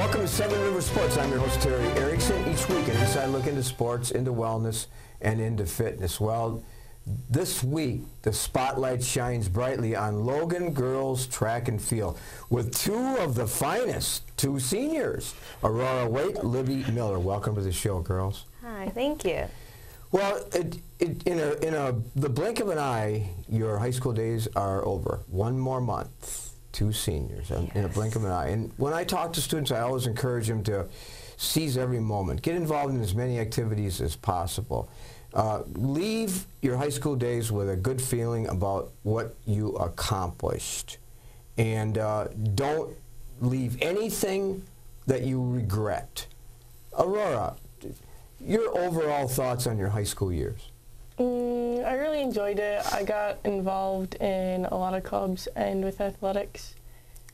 Welcome to Seven River Sports. I'm your host, Terry Erickson. Each week, an inside look into sports, into wellness, and into fitness. Well, this week, the spotlight shines brightly on Logan girls track and field with two of the finest, two seniors, Aurora Waite, Libby Miller. Welcome to the show, girls. Hi, thank you. Well, the blink of an eye, your high school days are over. One more month. Two seniors in a blink of an eye. And when I talk to students, I always encourage them to seize every moment. Get involved in as many activities as possible. Leave your high school days with a good feeling about what you accomplished. And don't leave anything that you regret. Aurora, your overall thoughts on your high school years? I really enjoyed it. I got involved in a lot of clubs and with athletics,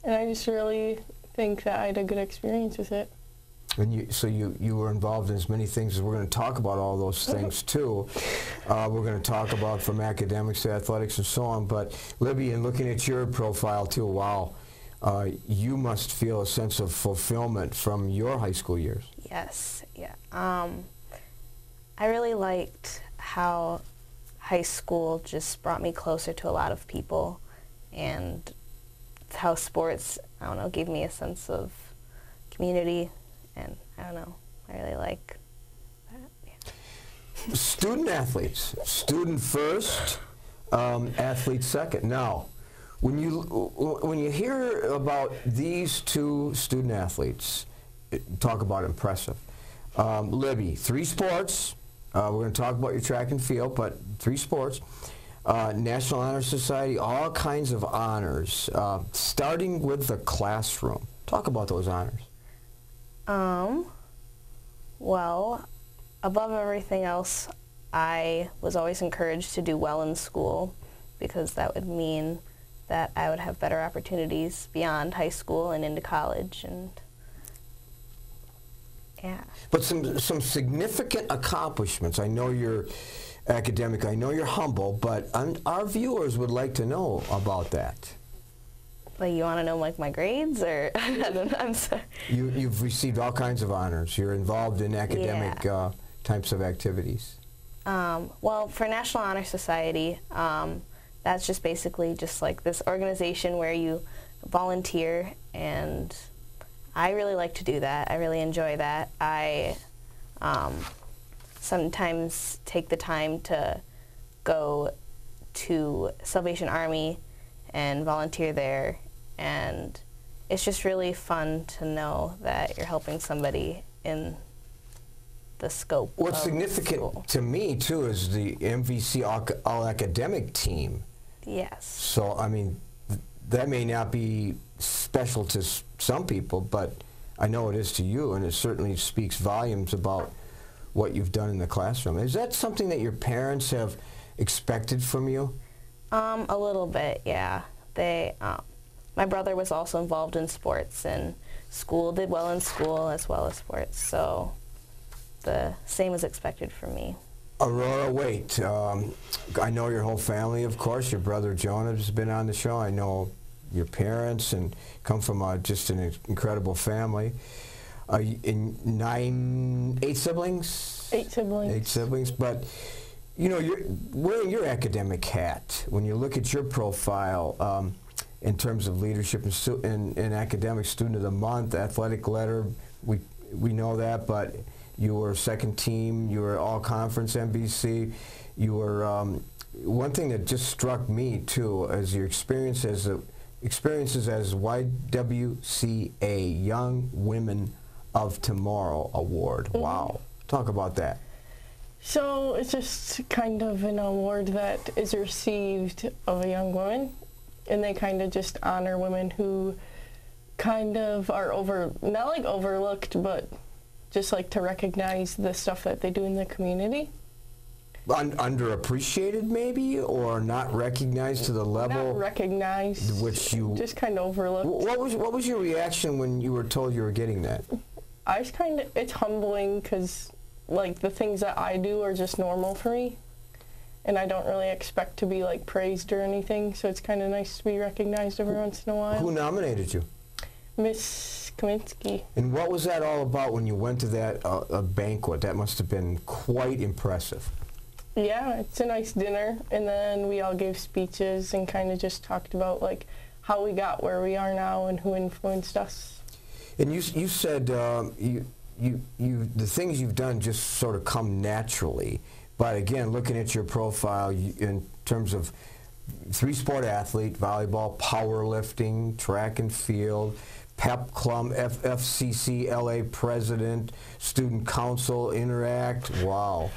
and I just really think that I had a good experience with it. And so you were involved in as many things as we're going to talk about all those things too. We're going to talk about from academics to athletics and so on. But Libby, in looking at your profile too, wow, you must feel a sense of fulfillment from your high school years. Yes, yeah. I really liked how high school just brought me closer to a lot of people, and how sports, I don't know, gave me a sense of community, and I don't know, I really like that. Yeah. Student athletes, student first, athlete second. Now, when you hear about these two student athletes, talk about impressive. Libby, 3 sports. We're going to talk about your track and field, but 3 sports. National Honor Society, all kinds of honors, starting with the classroom. Talk about those honors. Well, above everything else, I was always encouraged to do well in school, because that would mean that I would have better opportunities beyond high school and into college, and yeah. But some significant accomplishments. I know you're academic, I know you're humble, but our viewers would like to know about that. Like, you want to know like my grades, or I'm sorry. You've received all kinds of honors. You're involved in academic types of activities. Well, for National Honor Society, that's just basically just like this organization where you volunteer, and I really like to do that. I really enjoy that. I sometimes take the time to go to Salvation Army and volunteer there, and it's just really fun to know that you're helping somebody in the scope. What's significant to me too is the MVC all academic team. Yes. So I mean, that may not be special to some people, but I know it is to you, and it certainly speaks volumes about what you've done in the classroom. Is that something that your parents have expected from you? A little bit, yeah. My brother was also involved in sports, and did well in school as well as sports, so the same was expected from me. Aurora Waite, I know your whole family, of course. Your brother Jonah has been on the show. I know your parents, and come from just an incredible family. 8 siblings? 8 siblings. 8 siblings, but you know, you're wearing your academic hat. When you look at your profile in terms of leadership and academic student of the month, athletic letter, we know that, but you were second team, you were all conference MVC, you were, one thing that just struck me too is your experiences as YWCA Young Women of Tomorrow Award. Wow. Talk about that. So it's just kind of an award that is received of a young woman, and they kind of just honor women who kind of are not like overlooked, but just like to recognize the stuff that they do in the community. Underappreciated maybe, or not recognized to the level? Not recognized, which you just kind of overlooked. What was your reaction when you were told you were getting that? I was it's humbling, because like the things that I do are just normal for me, and I don't really expect to be like praised or anything, so it's kind of nice to be recognized every once in a while. Who nominated you? Miss Kaminsky. And what was that all about when you went to that banquet? That must have been quite impressive. Yeah, it's a nice dinner, and then we all gave speeches and kind of just talked about like how we got where we are now and who influenced us. And you said the things you've done just sort of come naturally. But again, looking at your profile in terms of three-sport athlete, volleyball, powerlifting, track and field, PEP Club, FCC LA president, student council, Interact. Wow.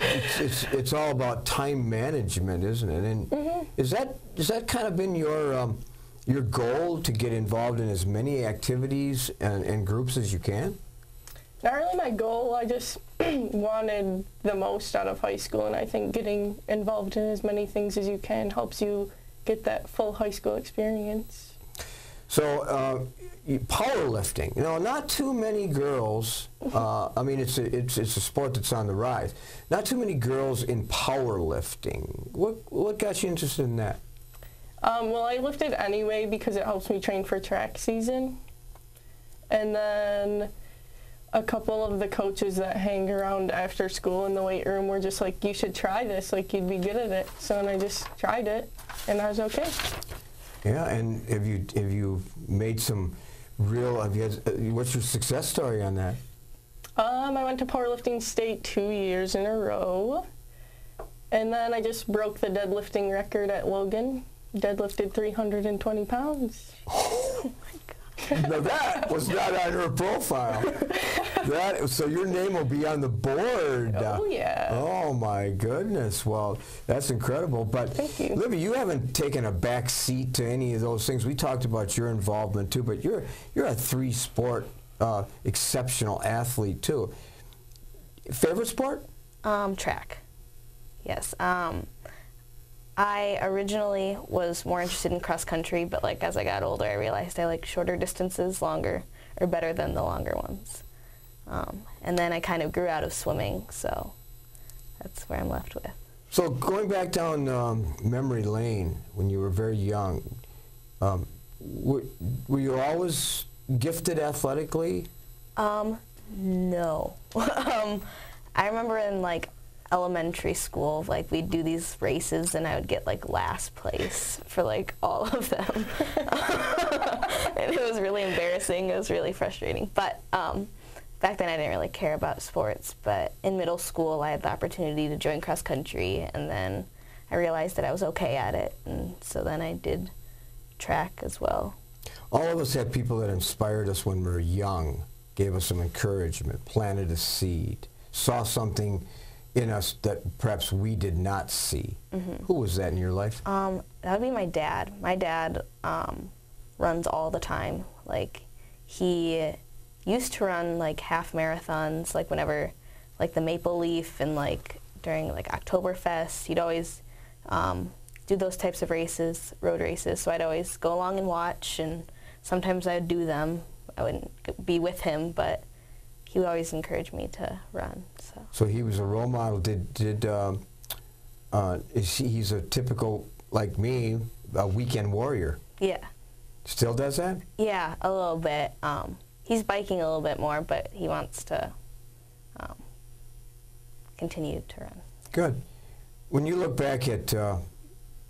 It's all about time management, isn't it? And is that kind of been your goal, to get involved in as many activities and groups as you can? Not really my goal. I just wanted the most out of high school, and I think getting involved in as many things as you can helps you get that full high school experience. So powerlifting, not too many girls, I mean, it's a sport that's on the rise. Not too many girls in powerlifting. What got you interested in that? Well, I lifted anyway because it helps me train for track season. And then a couple of the coaches that hang around after school in the weight room were just like, you should try this, like you'd be good at it. So then I just tried it, and I was okay. Yeah, and have you made some real, what's your success story on that? I went to powerlifting state 2 years in a row, and then I just broke the deadlifting record at Logan. Deadlifted 320 pounds. Oh my God. Now that was not on her profile. So your name will be on the board. Oh, yeah. Oh, my goodness. Well, that's incredible. But, thank you. Libby, you haven't taken a back seat to any of those things. We talked about your involvement, too, but you're a three-sport exceptional athlete, too. Favorite sport? Track. Yes. I originally was more interested in cross country, but like as I got older, I realized I like shorter distances better than the longer ones. And then I kind of grew out of swimming, so that's where I'm left with. So going back down memory lane when you were very young, were you always gifted athletically? No. I remember in like elementary school, like we'd do these races and I would get like last place for like all of them. And it was really embarrassing. It was really frustrating. But back then I didn't really care about sports. But in middle school I had the opportunity to join cross country, and then I realized that I was okay at it, and so then I did track as well. All of us had people that inspired us when we were young, gave us some encouragement, planted a seed, saw something in us that perhaps we did not see. Who was that in your life? That would be my dad. My dad runs all the time. Like, he used to run like half marathons, like whenever, like the Maple Leaf and like during like Oktoberfest. He'd always do those types of races, road races. So I'd always go along and watch, and sometimes I'd do them. I wouldn't be with him, but he would always encourage me to run. So he was a role model. He's a typical, like me, a weekend warrior? Yeah. Still does that? Yeah, a little bit. He's biking a little bit more, but he wants to continue to run. Good. When you look back at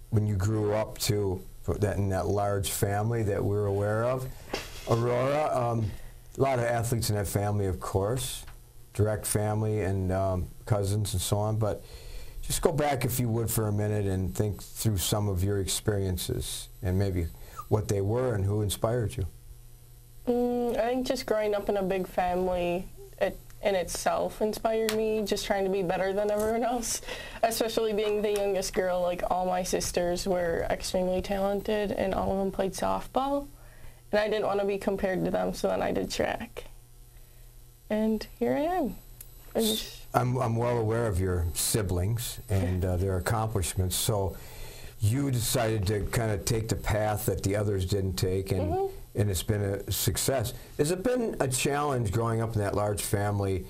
when you grew up in that large family that we're aware of, Aurora, a lot of athletes in that family, of course, direct family and cousins and so on, but just go back, if you would, for a minute and think through some of your experiences and maybe what they were and who inspired you. I think just growing up in a big family in itself inspired me, just trying to be better than everyone else, especially being the youngest girl. Like, all my sisters were extremely talented and all of them played softball, and I didn't want to be compared to them, so then I did track. And here I am. I'm well aware of your siblings and their accomplishments, so you decided to kind of take the path that the others didn't take, and it's been a success. Has it been a challenge growing up in that large family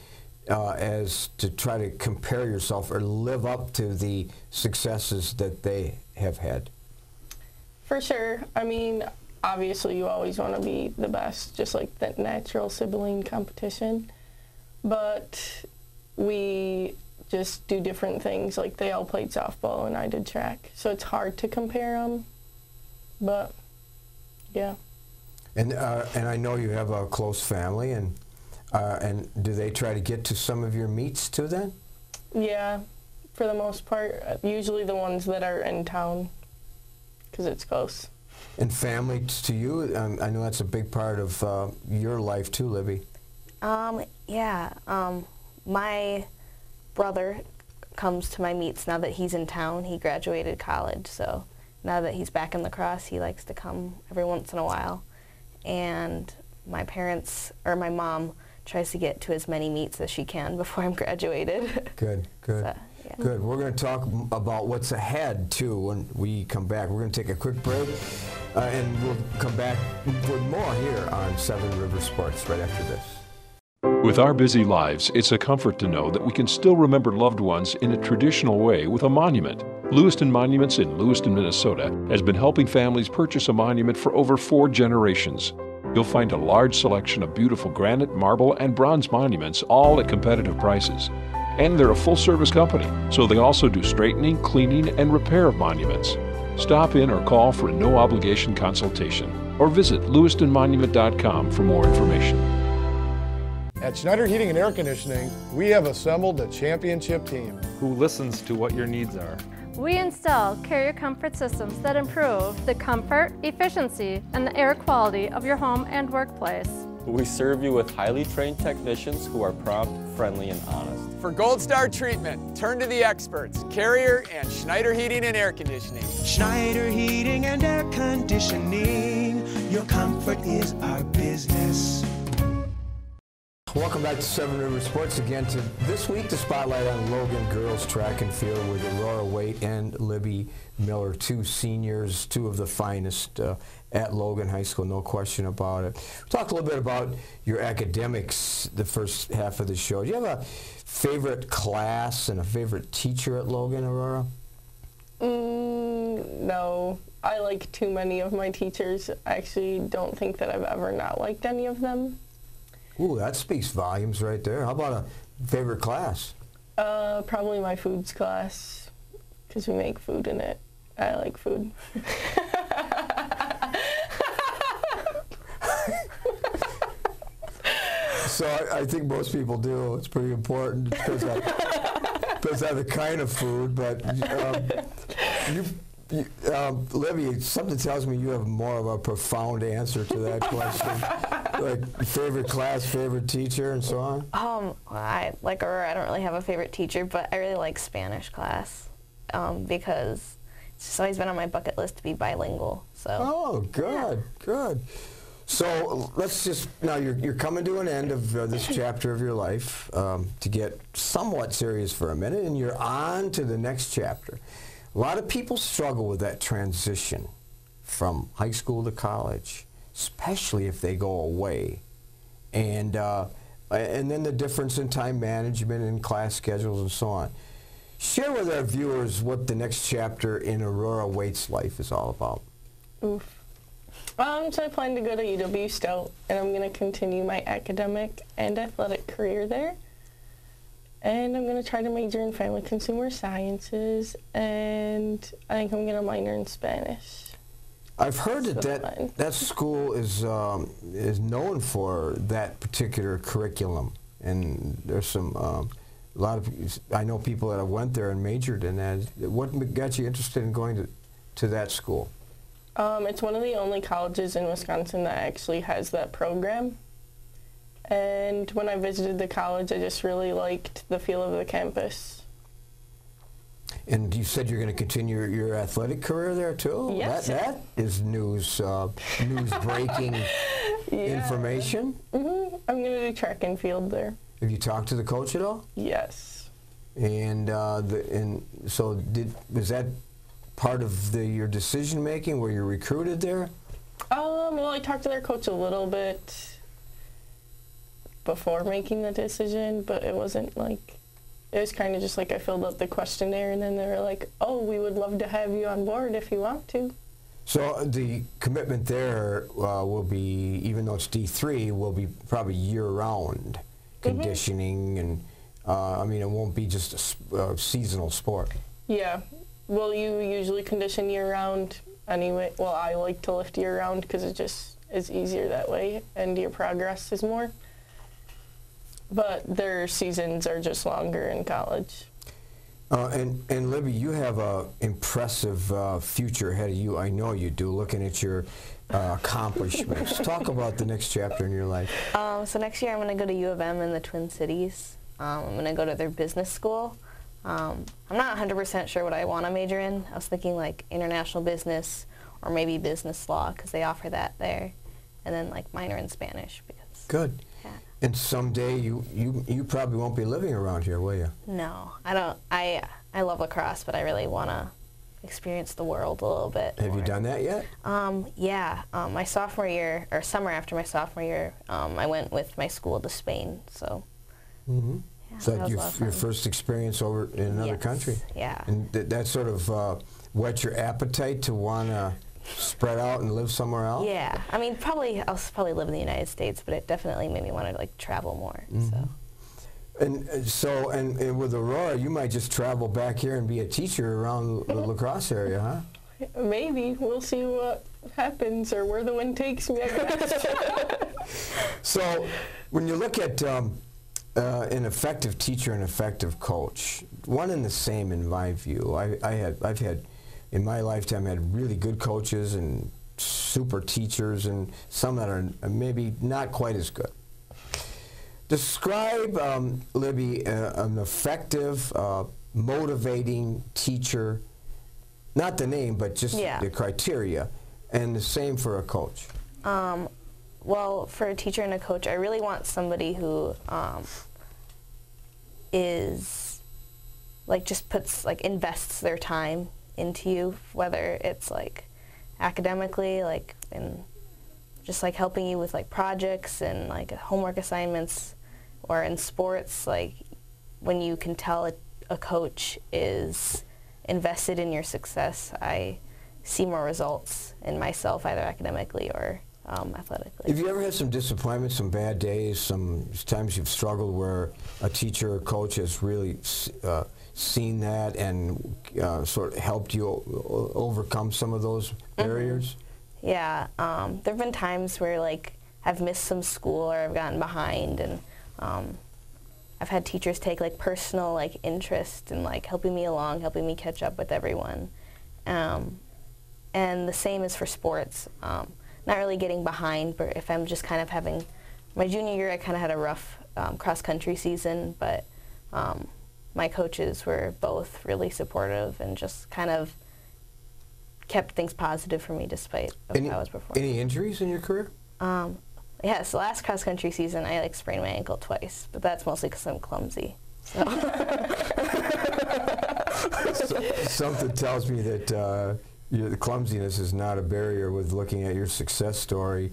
as to try to compare yourself or live up to the successes that they have had? For sure. I mean, obviously you always want to be the best, just like that natural sibling competition. But we just do different things. Like they all played softball and I did track. So it's hard to compare them. But yeah. And I know you have a close family, and do they try to get to some of your meets too then? Yeah, for the most part. Usually the ones that are in town, because it's close. And family to you, I know that's a big part of your life too, Libby. Yeah. My brother comes to my meets now that he's in town. He graduated college, so now that he's back in the Crosse, he likes to come every once in a while. And my parents, or my mom, tries to get to as many meets as she can before I'm graduated. Good, good. So, yeah. Good. We're going to talk about what's ahead, too, when we come back. We're going to take a quick break, and we'll come back with more here on Seven River Sports right after this. With our busy lives, it's a comfort to know that we can still remember loved ones in a traditional way with a monument. Lewiston Monuments in Lewiston, Minnesota has been helping families purchase a monument for over 4 generations. You'll find a large selection of beautiful granite, marble, and bronze monuments, all at competitive prices. And they're a full-service company, so they also do straightening, cleaning, and repair of monuments. Stop in or call for a no-obligation consultation, or visit lewistonmonument.com for more information. At Schneider Heating and Air Conditioning, we have assembled a championship team who listens to what your needs are. We install carrier comfort systems that improve the comfort, efficiency, and the air quality of your home and workplace. We serve you with highly trained technicians who are prompt, friendly, and honest. For Gold Star treatment, turn to the experts, Carrier and Schneider Heating and Air Conditioning. Schneider Heating and Air Conditioning, your comfort is our business. Welcome back to Seven River Sports again. To this week, the spotlight on Logan girls track and field with Aurora Waite and Libby Miller, 2 seniors, 2 of the finest at Logan High School, no question about it. We'll talk a little bit about your academics the first half of the show. Do you have a favorite class and a favorite teacher at Logan, Aurora? No. I like too many of my teachers. I actually don't think that I've ever not liked any of them. Ooh, that speaks volumes right there. How about a favorite class? Probably my foods class, because we make food in it. I like food. So I think most people do. It's pretty important. Depends on the kind of food, but Libby, something tells me you have more of a profound answer to that question. Like favorite class, favorite teacher, and so on? I like Aurora. I don't really have a favorite teacher, but I really like Spanish class because it's just always been on my bucket list to be bilingual. So. Oh, good, good. So let's just, now you're coming to an end of this chapter of your life to get somewhat serious for a minute, and you're on to the next chapter. A lot of people struggle with that transition from high school to college, especially if they go away. And then the difference in time management and class schedules and so on. Share with our viewers what the next chapter in Aurora Waite's life is all about. Oof. So I plan to go to UW Stout, and I'm going to continue my academic and athletic career there. And I'm going to try to major in family consumer sciences, and I think I'm going to minor in Spanish. I've heard that school is known for that particular curriculum, and there's some a lot of I know people that have went there and majored in that. What got you interested in going to that school? It's one of the only colleges in Wisconsin that actually has that program. And when I visited the college, I just really liked the feel of the campus. And you said you're going to continue your athletic career there too? Yes. That is news-breaking information. Mm-hmm. I'm going to do track and field there. Have you talked to the coach at all? Yes. And so was that part of your decision making? Were you recruited there? Well, I talked to their coach a little bit before making the decision, but it wasn't like, it was kind of just like I filled out the questionnaire and then they were like, oh, we would love to have you on board if you want to. So the commitment there will be, even though it's D3, will be probably year-round conditioning, and I mean, it won't be just a seasonal sport. Yeah. Well, you usually condition year-round anyway. Well, I like to lift year-round because it just is easier that way, and your progress is more. But their seasons are just longer in college. And Libby, you have an impressive future ahead of you. I know you do, looking at your accomplishments. Talk about the next chapter in your life. So next year I'm going to go to U of M in the Twin Cities. I'm going to go to their business school. I'm not 100% sure what I want to major in. I was thinking like international business or maybe business law, because they offer that there. And then like minor in Spanish. Because, good. Yeah. And someday you probably won't be living around here, will you? No, I don't. I love lacrosse, but I really want to experience the world a little bit. Have you done that yet? Yeah. My sophomore year, or summer after my sophomore year, I went with my school to Spain. So. Mm-hmm. Yeah, So that your first experience over in another country. Yeah. And that sort of whet your appetite to want to spread out and live somewhere else? Yeah. I mean, I'll probably live in the United States, but it definitely made me want to like travel more. Mm-hmm. And with Aurora, you might just travel back here and be a teacher around the lacrosse area, huh? Maybe. We'll see what happens or where the wind takes me, I guess. So when you look at an effective teacher and effective coach, one and the same in my view. I've had in my lifetime had really good coaches and super teachers, and some that are maybe not quite as good. Describe, Libby, an effective, motivating teacher, not the name, but just the criteria, and the same for a coach. Well, for a teacher and a coach, I really want somebody who is, like, just invests their time into you, whether it's, like, academically, like, in just, like, helping you with, like, projects and, like, homework assignments, or in sports, like, when you can tell a coach is invested in your success, I see more results in myself, either academically or athletically. Have you ever had some disappointments, some bad days, some times you've struggled where a teacher or coach has really seen that and sort of helped you overcome some of those barriers? Yeah, there have been times where, like, I've missed some school or I've gotten behind, and I've had teachers take, like, personal, like, interest in, like, helping me along, helping me catch up with everyone. And the same is for sports. Not really getting behind, but if I'm just kind of having, my junior year I kind of had a rough cross-country season, but my coaches were both really supportive and just kind of kept things positive for me despite how I was performing. Any injuries in your career? Yes, the last cross-country season I, like, sprained my ankle twice, but that's mostly because I'm clumsy. So. Something tells me that the clumsiness is not a barrier with looking at your success story.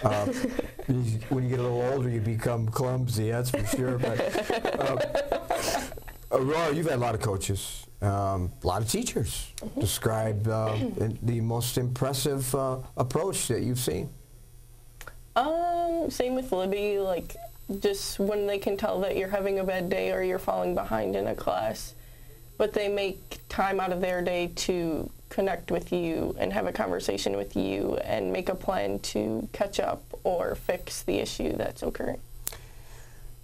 When you get a little older, you become clumsy, that's for sure. But Aurora, you've had a lot of coaches, a lot of teachers. Describe the most impressive approach that you've seen. Same with Libby, like, just when they can tell that you're having a bad day or you're falling behind in a class, but they make time out of their day to connect with you and have a conversation with you and make a plan to catch up or fix the issue that's occurring.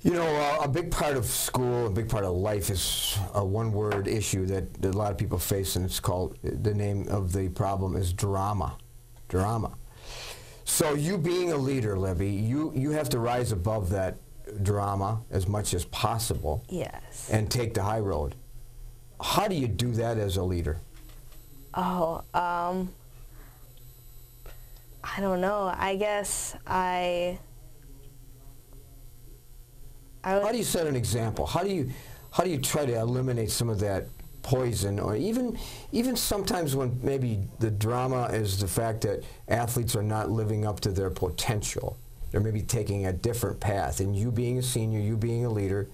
You know, a big part of school, a big part of life is a one-word issue that a lot of people face, and it's called, the name of the problem is drama. Drama. So you being a leader, Libby, you have to rise above that drama as much as possible. Yes. And take the high road. How do you do that as a leader? Oh, I don't know. I guess How do you set an example? How do you try to eliminate some of that poison, or even sometimes when maybe the drama is the fact that athletes are not living up to their potential, they're maybe taking a different path, and you being a senior, you being a leader,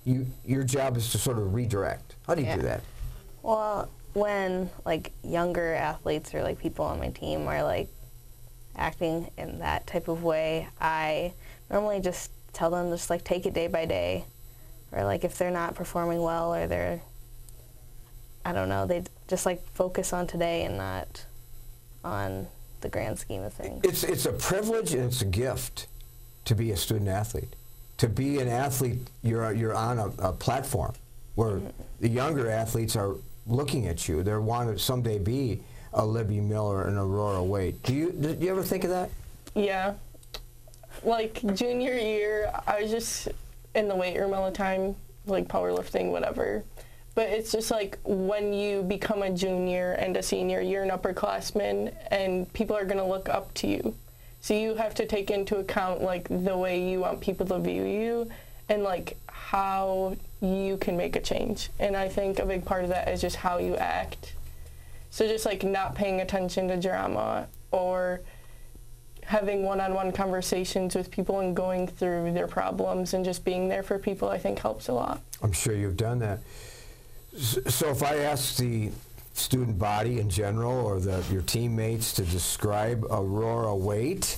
your job is to sort of redirect. How do you do that? Well, when like younger athletes or like people on my team are like acting in that type of way, I normally just tell them just like take it day by day, or like if they're not performing well or they're, I don't know, they just like focus on today and not on the grand scheme of things. It's a privilege and it's a gift to be a student athlete. To be an athlete, you're on a platform where the younger athletes are looking at you. They want to someday be a Libby Miller and Aurora Waite. Do you ever think of that? Yeah. Like junior year, I was just in the weight room all the time, like powerlifting, whatever. But it's just like when you become a junior and a senior, you're an upperclassman and people are going to look up to you. So you have to take into account like the way you want people to view you and like how you can make a change. And I think a big part of that is just how you act. So just like not paying attention to drama or having one-on-one conversations with people and going through their problems and just being there for people, I think helps a lot. I'm sure you've done that. So if I ask the student body in general or your teammates to describe Aurora Waite,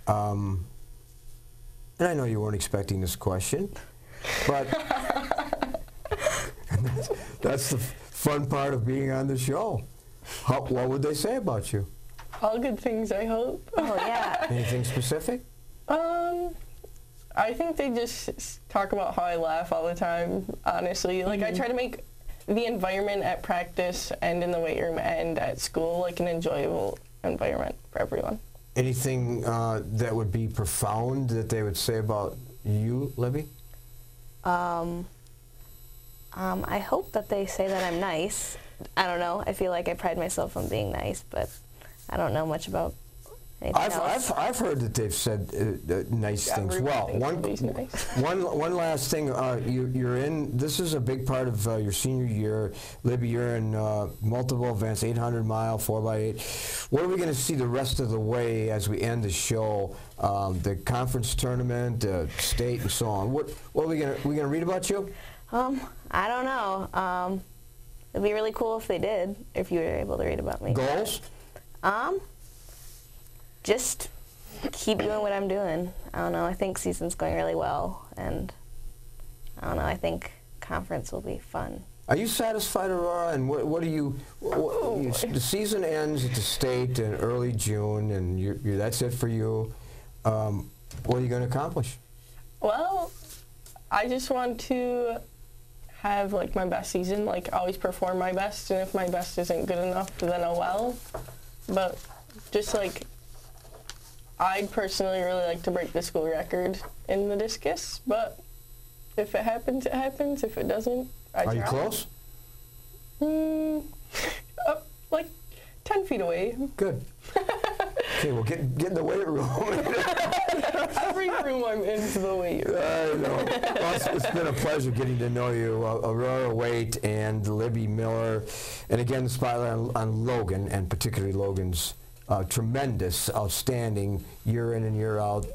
and I know you weren't expecting this question, but that's the fun part of being on the show. What would they say about you? All good things, I hope. Oh, yeah. Anything specific? I think they just talk about how I laugh all the time, honestly. Like, I try to make the environment at practice and in the weight room and at school like an enjoyable environment for everyone. Anything that would be profound that they would say about you, Libby? I hope that they say that I'm nice. I don't know. I feel like I pride myself on being nice, but I don't know much about anything else. I've heard that they've said nice things. Well, one last thing. You're in. This is a big part of your senior year, Libby. You're in multiple events, 800-mile, 4x8. What are we going to see the rest of the way as we end the show? The conference tournament, state, and so on. What are we going to read about you? I don't know. It'd be really cool if they did. If you were able to read about me. Goals? Just keep doing what I'm doing. I don't know. I think season's going really well, and I don't know. I think conference will be fun. Are you satisfied, Aurora? And what do you? The season ends at the state in early June, and that's it for you. What are you going to accomplish? Well, I just want to have like my best season. Like always perform my best, and if my best isn't good enough, then oh well. But just like, I'd personally really like to break the school record in the discus, but if it happens, it happens. If it doesn't, I try. Are you close? Like 10 feet away. Good. Okay, well, get in the weight room. Every room I'm in the weight room. I know. Well, it's been a pleasure getting to know you, Aurora Waite and Libby Miller. And again, the spotlight on Logan, and particularly Logan's tremendous, outstanding year in and year out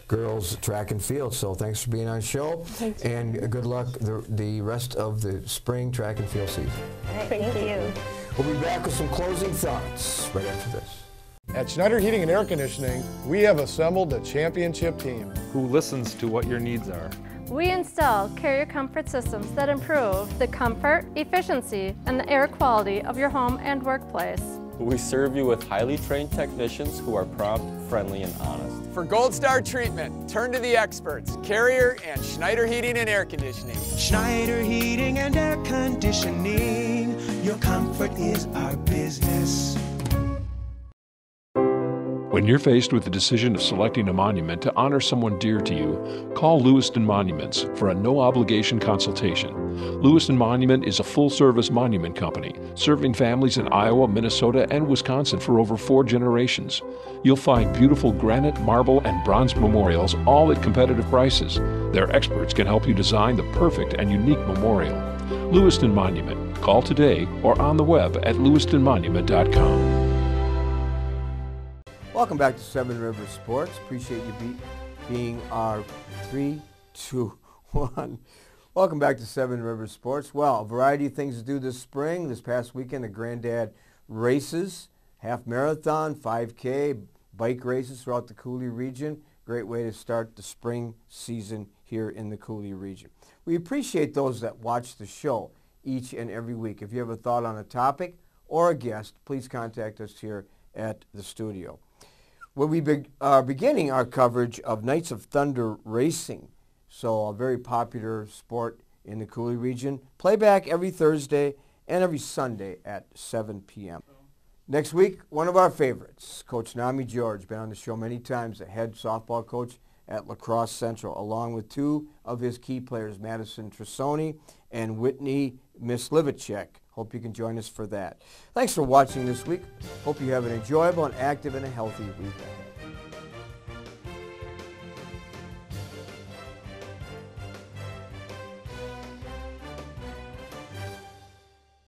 girls track and field. So thanks for being on the show. Thanks. And good luck the rest of the spring track and field season. All right, thank you. We'll be back with some closing thoughts right after this. At Schneider Heating and Air Conditioning, we have assembled a championship team who listens to what your needs are. We install carrier comfort systems that improve the comfort, efficiency, and the air quality of your home and workplace. We serve you with highly trained technicians who are prompt, friendly, and honest. For Gold Star treatment, turn to the experts, Carrier and Schneider Heating and Air Conditioning. Schneider Heating and Air Conditioning, your comfort is our business. When you're faced with the decision of selecting a monument to honor someone dear to you, call Lewiston Monuments for a no-obligation consultation. Lewiston Monument is a full-service monument company, serving families in Iowa, Minnesota, and Wisconsin for over 4 generations. You'll find beautiful granite, marble, and bronze memorials, all at competitive prices. Their experts can help you design the perfect and unique memorial. Lewiston Monument. Call today or on the web at lewistonmonument.com. Welcome back to Seven Rivers Sports. Appreciate you being our 3, 2, 1. Welcome back to Seven Rivers Sports. Well, a variety of things to do this spring. This past weekend, the Granddad races, half marathon, 5K, bike races throughout the Coulee region. Great way to start the spring season here in the Coulee region. We appreciate those that watch the show each and every week. If you have a thought on a topic or a guest, please contact us here at the studio. We'll be beginning our coverage of Knights of Thunder Racing. So a very popular sport in the Coulee region. Playback every Thursday and every Sunday at 7 p.m. Next week, one of our favorites, Coach Nami George, been on the show many times, the head softball coach at La Crosse Central, along with two of his key players, Madison Trisoni and Whitney Mislivicek. Hope you can join us for that. Thanks for watching this week. Hope you have an enjoyable and active and a healthy week ahead.